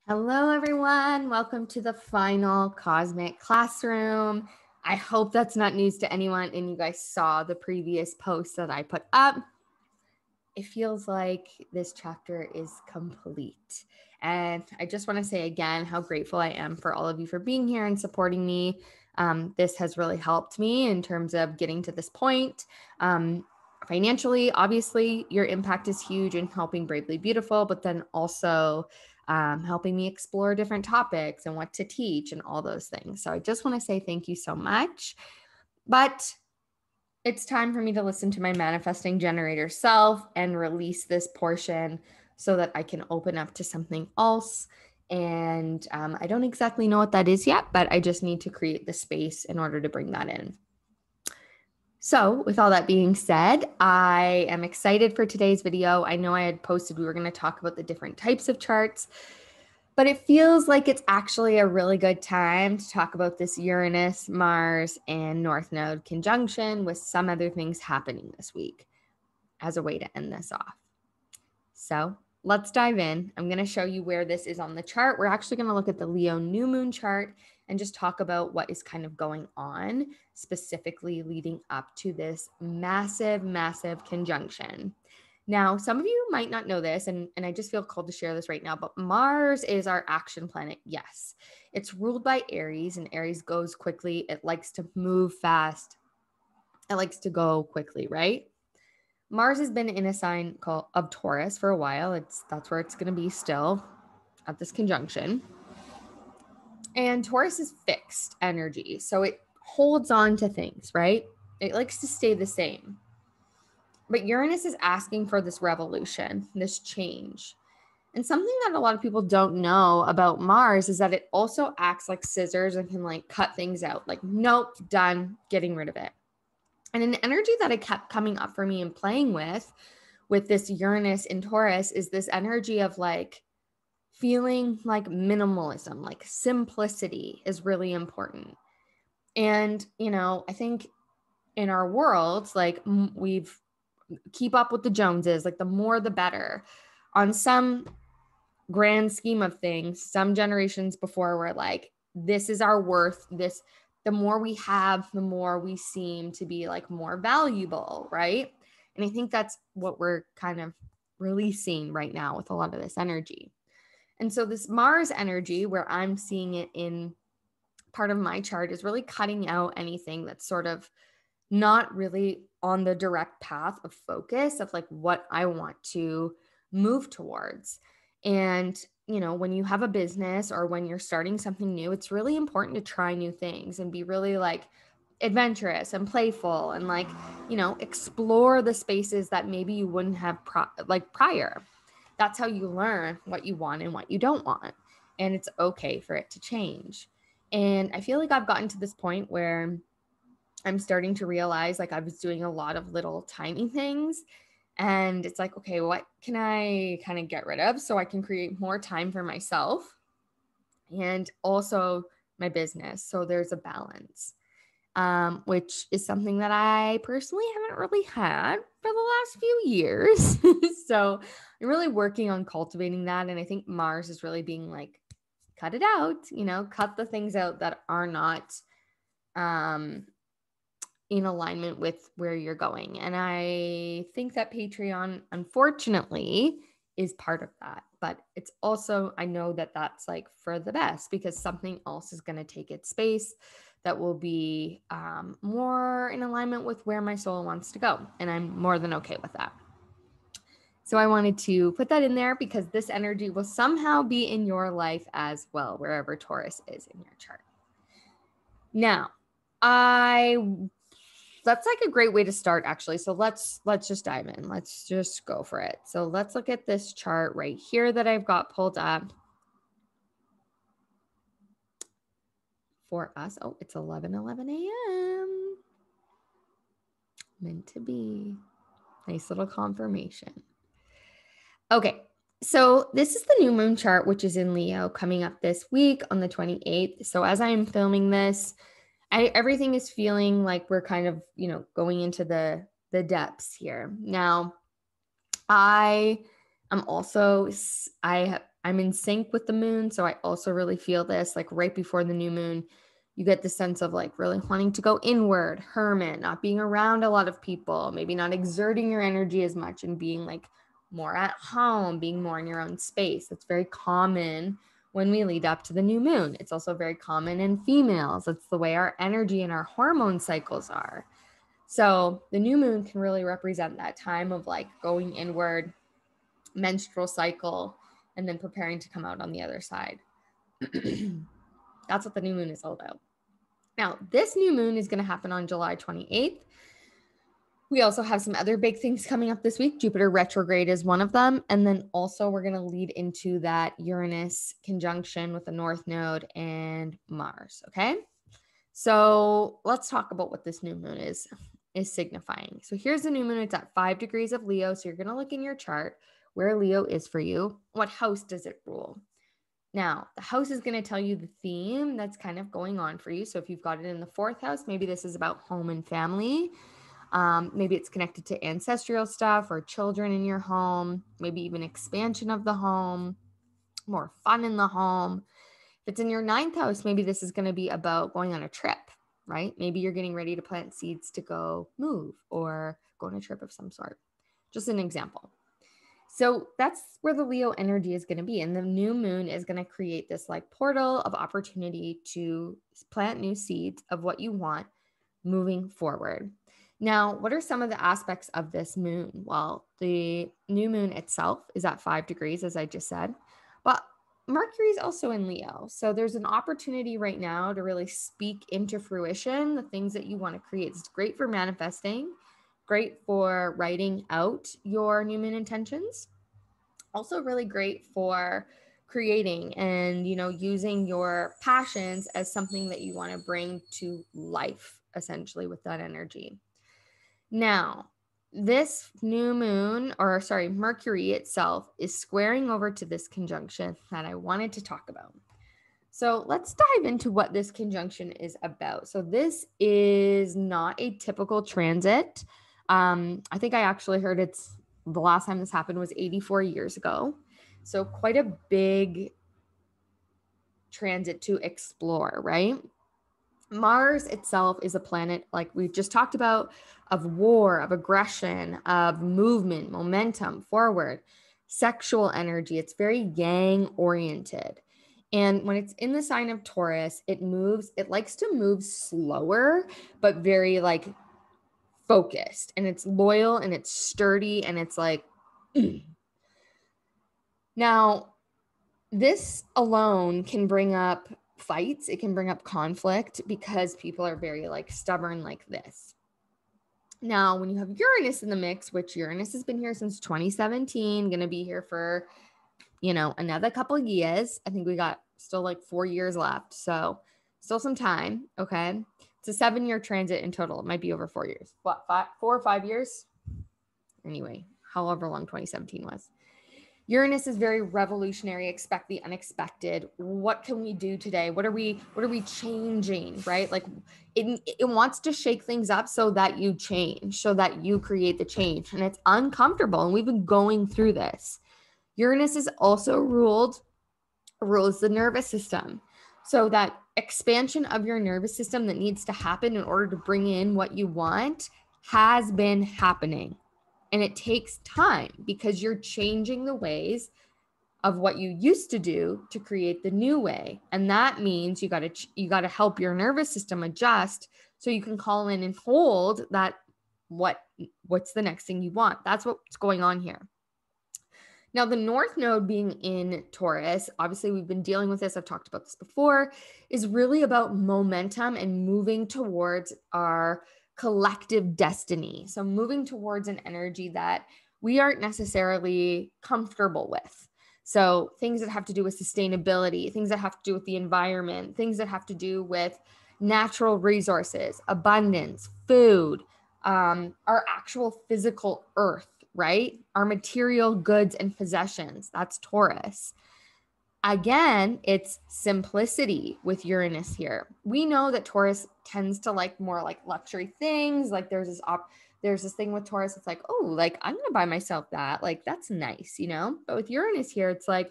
Hello, everyone. Welcome to the final cosmic classroom. I hope that's not news to anyone and you guys saw the previous post that I put up. It feels like this chapter is complete. And I just want to say again how grateful I am for all of you for being here and supporting me. This has really helped me in terms of getting to this point. Financially, obviously, your impact is huge in helping Bravely Beautiful, but then also helping me explore different topics and what to teach and all those things. So I just want to say thank you so much. But it's time for me to listen to my manifesting generator self and release this portion so that I can open up to something else. And I don't exactly know what that is yet, but I just need to create the space in order to bring that in. So with all that being said, I am excited for today's video. I know I had posted we were going to talk about the different types of charts, but it feels like it's actually a really good time to talk about this Uranus, Mars, and North Node conjunction with some other things happening this week as a way to end this off. So let's dive in. I'm going to show you where this is on the chart. We're actually going to look at the Leo new moon chart and just talk about what is kind of going on specifically leading up to this massive, massive conjunction. Now, some of you might not know this, and I just feel called to share this right now, but Mars is our action planet. Yes, it's ruled by Aries, and Aries goes quickly. It likes to move fast. It likes to go quickly, right? Mars has been in a sign of Taurus for a while. That's where it's going to be still at this conjunction. And Taurus is fixed energy, so it holds on to things, right? It likes to stay the same. But Uranus is asking for this revolution, this change. And something that a lot of people don't know about Mars is that it also acts like scissors and can like cut things out. Like, nope, done, getting rid of it. And an energy that I kept coming up for me and playing with this Uranus in Taurus is this energy of like feeling like minimalism, like simplicity is really important. And, I think in our world, like we've keep up with the Joneses, like the more the better. On some grand scheme of things, some generations before were like, this is our worth. The more we have, the more we seem to be like more valuable, right? And I think that's what we're kind of releasing right now with a lot of this energy. And so this Mars energy, where I'm seeing it in part of my chart, is really cutting out anything that's sort of not really on the direct path of focus of like what I want to move towards. And, when you have a business or when you're starting something new, it's really important to try new things and be really like adventurous and playful and like, explore the spaces that maybe you wouldn't have prior. That's how you learn what you want and what you don't want. And it's okay for it to change. And I feel like I've gotten to this point where I'm starting to realize like I was doing a lot of little tiny things. And it's like, okay, what can I kind of get rid of so I can create more time for myself and also my business? So there's a balance, which is something that I personally haven't really had for the last few years. So I'm really working on cultivating that. And I think Mars is really being like, cut it out, cut the things out that are not in alignment with where you're going. And I think that Patreon, unfortunately, is part of that. But it's also, I know that that's like for the best because something else is going to take its space that will be more in alignment with where my soul wants to go. And I'm more than okay with that. So I wanted to put that in there because this energy will somehow be in your life as well, wherever Taurus is in your chart. Now, that's like a great way to start actually. So let's just dive in. Let's just go for it. So let's look at this chart right here that I've got pulled up for us. Oh, it's 11:11 a.m. Meant to be. Nice little confirmation. Okay. So this is the new moon chart, which is in Leo coming up this week on the 28th. So as I'm filming this, everything is feeling like we're kind of, going into the depths here. Now, I'm I'm in sync with the moon. So I also really feel this like right before the new moon, you get the sense of like really wanting to go inward, hermit, not being around a lot of people, maybe not exerting your energy as much and being like more at home, being more in your own space. That's very common when we lead up to the new moon. It's also very common in females. It's the way our energy and our hormone cycles are. So the new moon can really represent that time of like going inward, menstrual cycle, and then preparing to come out on the other side. That's what the new moon is all about. Now, this new moon is going to happen on July 28th. We also have some other big things coming up this week. Jupiter retrograde is one of them. And then also we're going to lead into that Uranus conjunction with the North Node and Mars. Okay. So let's talk about what this new moon is signifying. So here's the new moon. It's at 5 degrees of Leo. So you're going to look in your chart where Leo is for you. What house does it rule? Now, the house is going to tell you the theme that's kind of going on for you. So if you've got it in the 4th house, maybe this is about home and family. Maybe it's connected to ancestral stuff or children in your home, maybe even expansion of the home, more fun in the home. If it's in your 9th house, maybe this is going to be about going on a trip, right? Maybe you're getting ready to plant seeds to go move or go on a trip of some sort. Just an example. So that's where the Leo energy is going to be. And the new moon is going to create this like portal of opportunity to plant new seeds of what you want moving forward. Now, what are some of the aspects of this moon? Well, the new moon itself is at 5 degrees, as I just said, but Mercury is also in Leo. So there's an opportunity right now to really speak into fruition the things that you want to create. It's great for manifesting, great for writing out your new moon intentions. Also really great for creating and, using your passions as something that you want to bring to life, essentially, with that energy. Now, this new moon, Mercury itself is squaring over to this conjunction that I wanted to talk about. So let's dive into what this conjunction is about. So this is not a typical transit. I think I actually heard the last time this happened was 84 years ago. So quite a big transit to explore, right? Mars itself is a planet, like we just talked about, of war, of aggression, of movement, momentum, forward, sexual energy. It's very yang oriented. And when it's in the sign of Taurus, it likes to move slower, but very like focused, and it's loyal and it's sturdy and it's like, Now, this alone can bring up fights. It can bring up conflict because people are very like stubborn like this. Now, when you have Uranus in the mix, which Uranus has been here since 2017, going to be here for, another couple of years. I think we got still like 4 years left. So still some time. Okay. It's a 7-year transit in total. It might be over 4 years. 4 or 5 years? Anyway, however long 2017 was. Uranus is very revolutionary. Expect the unexpected. What can we do today? What are we changing, right? Like it wants to shake things up so that you change, so that you create the change. And it's uncomfortable. And we've been going through this. Uranus is also rules the nervous system. So that expansion of your nervous system that needs to happen in order to bring in what you want has been happening. And it takes time because you're changing the ways of what you used to do to create the new way. And that means you got to help your nervous system adjust so you can call in and hold that what's the next thing you want. That's what's going on here. Now, the North Node being in Taurus, obviously we've been dealing with this, I've talked about this before, is really about momentum and moving towards our collective destiny. So moving towards an energy that we aren't necessarily comfortable with. So things that have to do with sustainability, things that have to do with the environment, things that have to do with natural resources, abundance, food, our actual physical earth, right? Our material goods and possessions. That's Taurus. Again, it's simplicity with Uranus here. We know that Taurus tends to like more like luxury things. Like there's this thing with Taurus. It's like, oh, like I'm going to buy myself that. Like, that's nice, But with Uranus here, it's like,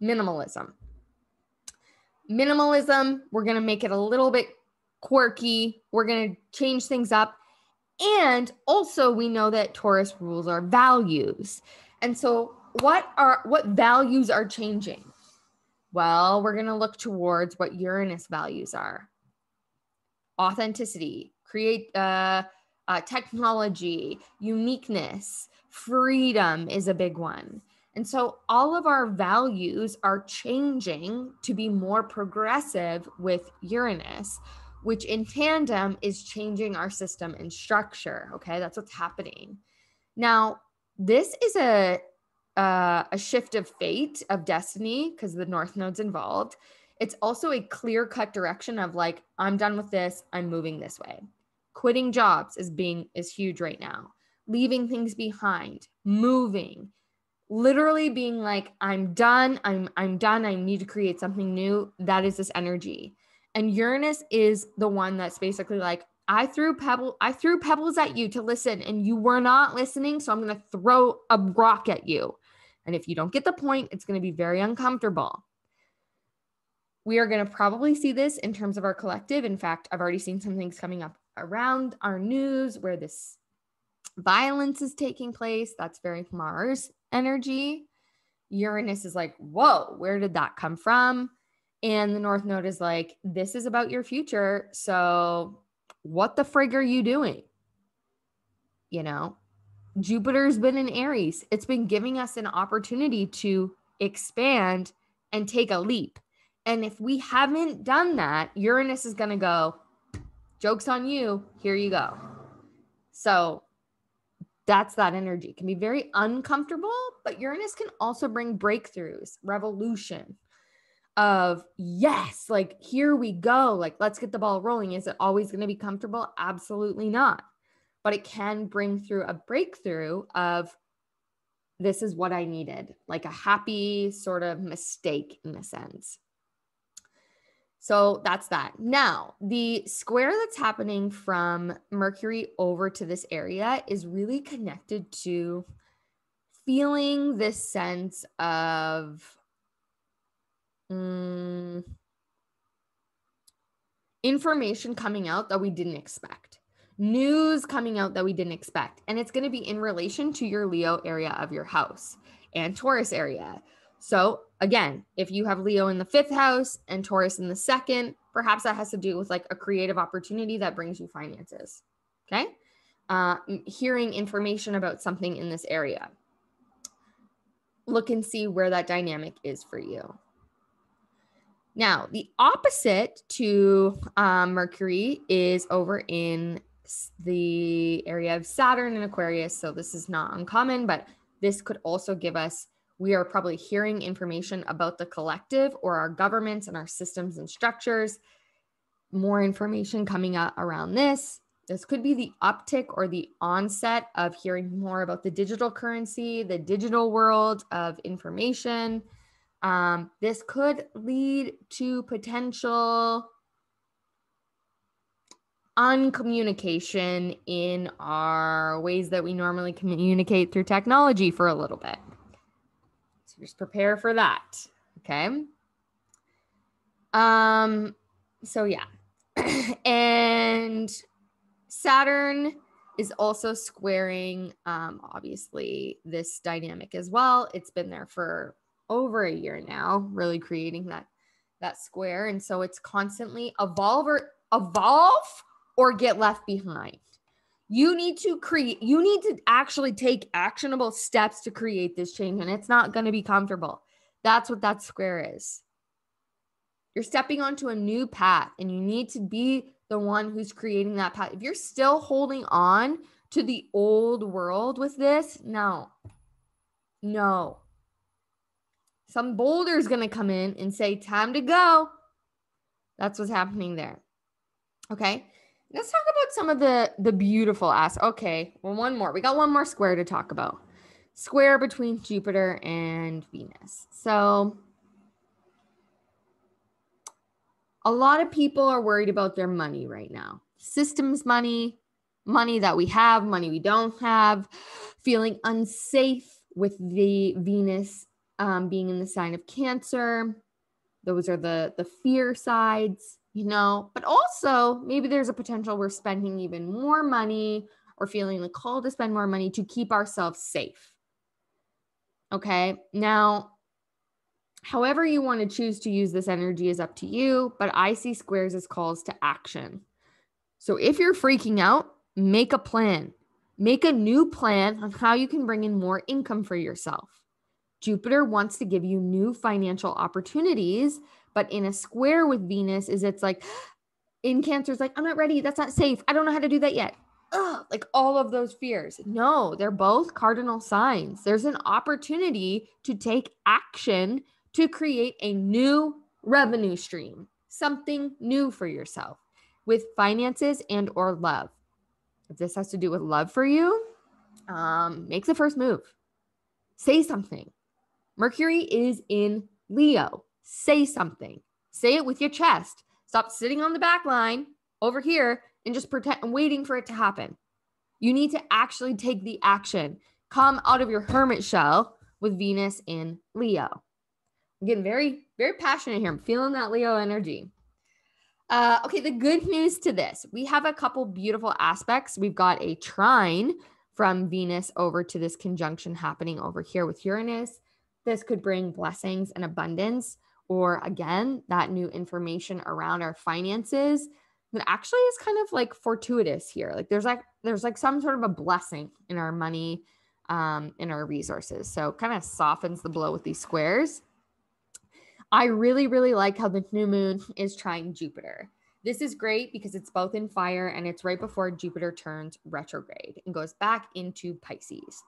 minimalism. Minimalism, we're going to make it a little bit quirky. We're going to change things up. And also we know that Taurus rules our values. And so what values are changing? Well, we're going to look towards what Uranus values are. Authenticity, technology, uniqueness, freedom is a big one. And so all of our values are changing to be more progressive with Uranus, which in tandem is changing our system and structure. Okay, that's what's happening. Now, this is a shift of fate, of destiny, because the North Node's involved. It's also a clear-cut direction of like, I'm done with this, I'm moving this way. Quitting jobs is huge right now. Leaving things behind, moving, literally being like, I'm done, I'm done, I need to create something new. That is this energy. And Uranus is the one that's basically like, I threw pebbles at you to listen and you were not listening, so I'm going to throw a rock at you. And if you don't get the point, it's going to be very uncomfortable. We are going to probably see this in terms of our collective. In fact, I've already seen some things coming up around our news where this violence is taking place. That's very Mars energy. Uranus is like, whoa, where did that come from? And the North Node is like, this is about your future. So what the frig are you doing? You know, Jupiter's been in Aries. It's been giving us an opportunity to expand and take a leap. And if we haven't done that, Uranus is going to go, joke's on you. Here you go. So that's that energy. It can be very uncomfortable, but Uranus can also bring breakthroughs, revolution of yes, like here we go. Like, let's get the ball rolling. Is it always going to be comfortable? Absolutely not. But it can bring through a breakthrough of this is what I needed, like a happy sort of mistake in a sense. So that's that. Now, the square that's happening from Mercury over to this area is really connected to feeling this sense of information coming out that we didn't expect. News coming out that we didn't expect. And it's going to be in relation to your Leo area of your house and Taurus area. So again, if you have Leo in the 5th house and Taurus in the 2nd, perhaps that has to do with like a creative opportunity that brings you finances. Okay. Hearing information about something in this area. Look and see where that dynamic is for you. Now, the opposite to Mercury is over in the area of Saturn and Aquarius. So this is not uncommon, but this could also give us, we are probably hearing information about the collective or our governments and our systems and structures. More information coming out around this. This could be the uptick or the onset of hearing more about the digital currency, the digital world of information. This could lead to potential uncommunication in our ways that we normally communicate through technology for a little bit. So just prepare for that. Okay. So yeah. And Saturn is also squaring, obviously, this dynamic as well. It's been there for over a year now, really creating that square. And so it's constantly evolve or get left behind. You need to actually take actionable steps to create this change. And it's not going to be comfortable. That's what that square is. You're stepping onto a new path and you need to be the one who's creating that path. If you're still holding on to the old world with this, no. Some boulder is going to come in and say, time to go. That's what's happening there. Okay. Let's talk about some of the beautiful aspects. Okay. Well, one more. We got one more square to talk about. Square between Jupiter and Venus. So a lot of people are worried about their money right now. Systems money that we have, money we don't have, feeling unsafe with the Venus being in the sign of Cancer. Those are the fear sides, but also maybe there's a potential we're spending even more money or feeling the call to spend more money to keep ourselves safe. Okay. Now, however you want to choose to use this energy is up to you, but I see squares as calls to action. So if you're freaking out, make a plan. Make a new plan on how you can bring in more income for yourself. Jupiter wants to give you new financial opportunities, but in a square with Venus it's like in Cancer, it's like, I'm not ready. That's not safe. I don't know how to do that yet. Ugh, like all of those fears. No, they're both cardinal signs. There's an opportunity to take action to create a new revenue stream, something new for yourself with finances and or love. If this has to do with love for you, make the first move. Say something. Mercury is in Leo. Say something. Say it with your chest. Stop sitting on the back line over here and just pretend and waiting for it to happen. You need to actually take the action. Come out of your hermit shell with Venus in Leo. I'm getting very, very passionate here. I'm feeling that Leo energy. Okay, the good news to this, we have a couple beautiful aspects. We've got a trine from Venus over to this conjunction happening over here with Uranus. This could bring blessings and abundance, or again, that new information around our finances that actually is kind of like fortuitous here. Like there's like some sort of a blessing in our money, in our resources. So kind of softens the blow with these squares. I really, really like how the new moon is trying Jupiter. This is great because it's both in fire and it's right before Jupiter turns retrograde and goes back into Pisces.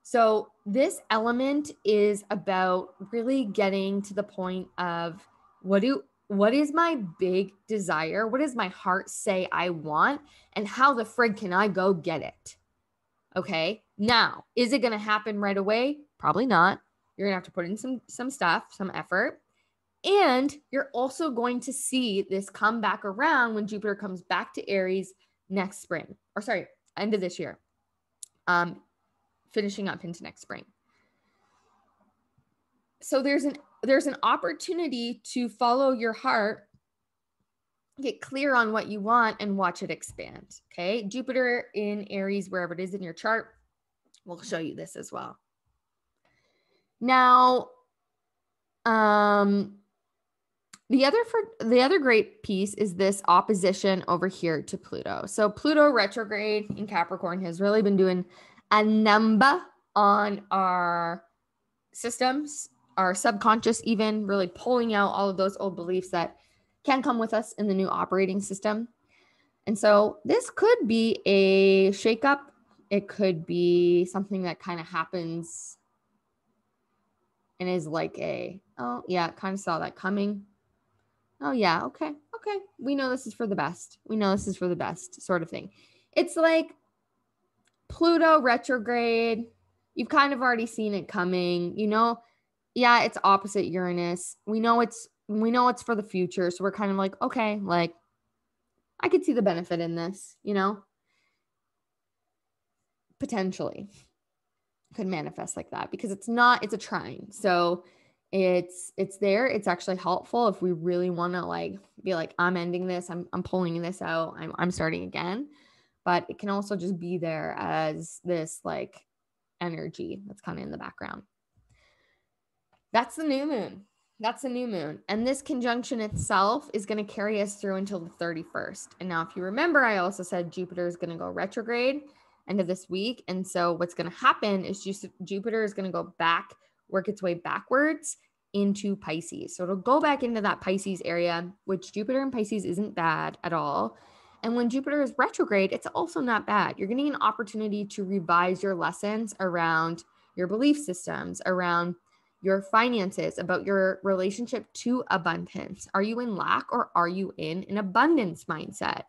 So this element is about really getting to the point of what is my big desire? What does my heart say I want? And how the frig can I go get it? Okay. Now, is it going to happen right away? Probably not. You're going to have to put in some stuff, some effort. And you're also going to see this come back around when Jupiter comes back to Aries next spring, or sorry, end of this year, finishing up into next spring. So there's an opportunity to follow your heart, get clear on what you want, and watch it expand. Okay, Jupiter in Aries, wherever it is in your chart, we'll show you this as well. Now, the other great piece is this opposition over here to Pluto. So Pluto retrograde in Capricorn has really been doing a number on our systems, our subconscious, even really pulling out all of those old beliefs that can come with us in the new operating system. And so this could be a shakeup. It could be something that kind of happens and is like oh yeah, kind of saw that coming. Oh yeah, okay. We know this is for the best. We know this is for the best sort of thing. It's like Pluto retrograde. You've kind of already seen it coming. Yeah, it's opposite Uranus. We know it's for the future. So we're kind of like, okay, like I could see the benefit in this, potentially could manifest like that because it's a trine. So it's there. It's actually helpful if we really want to like be like, I'm ending this. I'm pulling this out. I'm starting again. But it can also just be there as this like energy that's kind of in the background. That's the new moon. And this conjunction itself is going to carry us through until the 31st. And now, if you remember, I also said Jupiter is going to go retrograde end of this week. And so what's going to happen is Jupiter is going to go back, work its way backwards into Pisces. So it'll go back into that Pisces area, which Jupiter in Pisces isn't bad at all. And when Jupiter is retrograde, it's also not bad. You're getting an opportunity to revise your lessons around your belief systems, around your finances, about your relationship to abundance. Are you in lack or are you in an abundance mindset?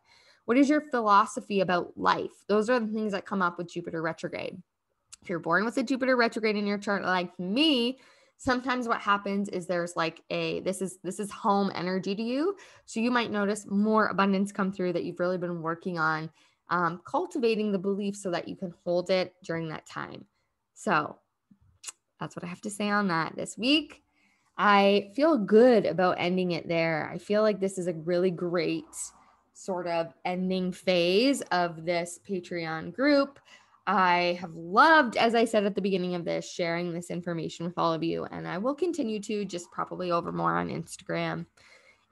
What is your philosophy about life? Those are the things that come up with Jupiter retrograde. If you're born with a Jupiter retrograde in your chart like me, sometimes what happens is there's like this is home energy to you. So you might notice more abundance come through that you've really been working on cultivating the belief so that you can hold it during that time. So That's what I have to say on that this week. I feel good about ending it there. I feel like this is a really great sort of ending phase of this Patreon group. I have loved, as I said at the beginning of this, sharing this information with all of you, and I will continue to, just probably over more on Instagram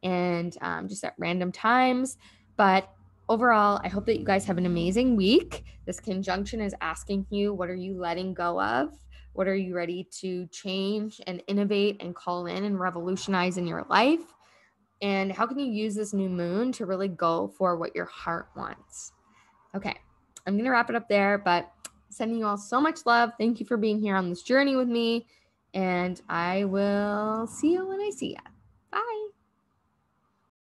and just at random times. But overall, I hope that you guys have an amazing week. This conjunction is asking you, what are you letting go of? What are you ready to change and innovate and call in and revolutionize in your life? And how can you use this new moon to really go for what your heart wants? Okay, I'm going to wrap it up there, but sending you all so much love. Thank you for being here on this journey with me. And I will see you when I see you.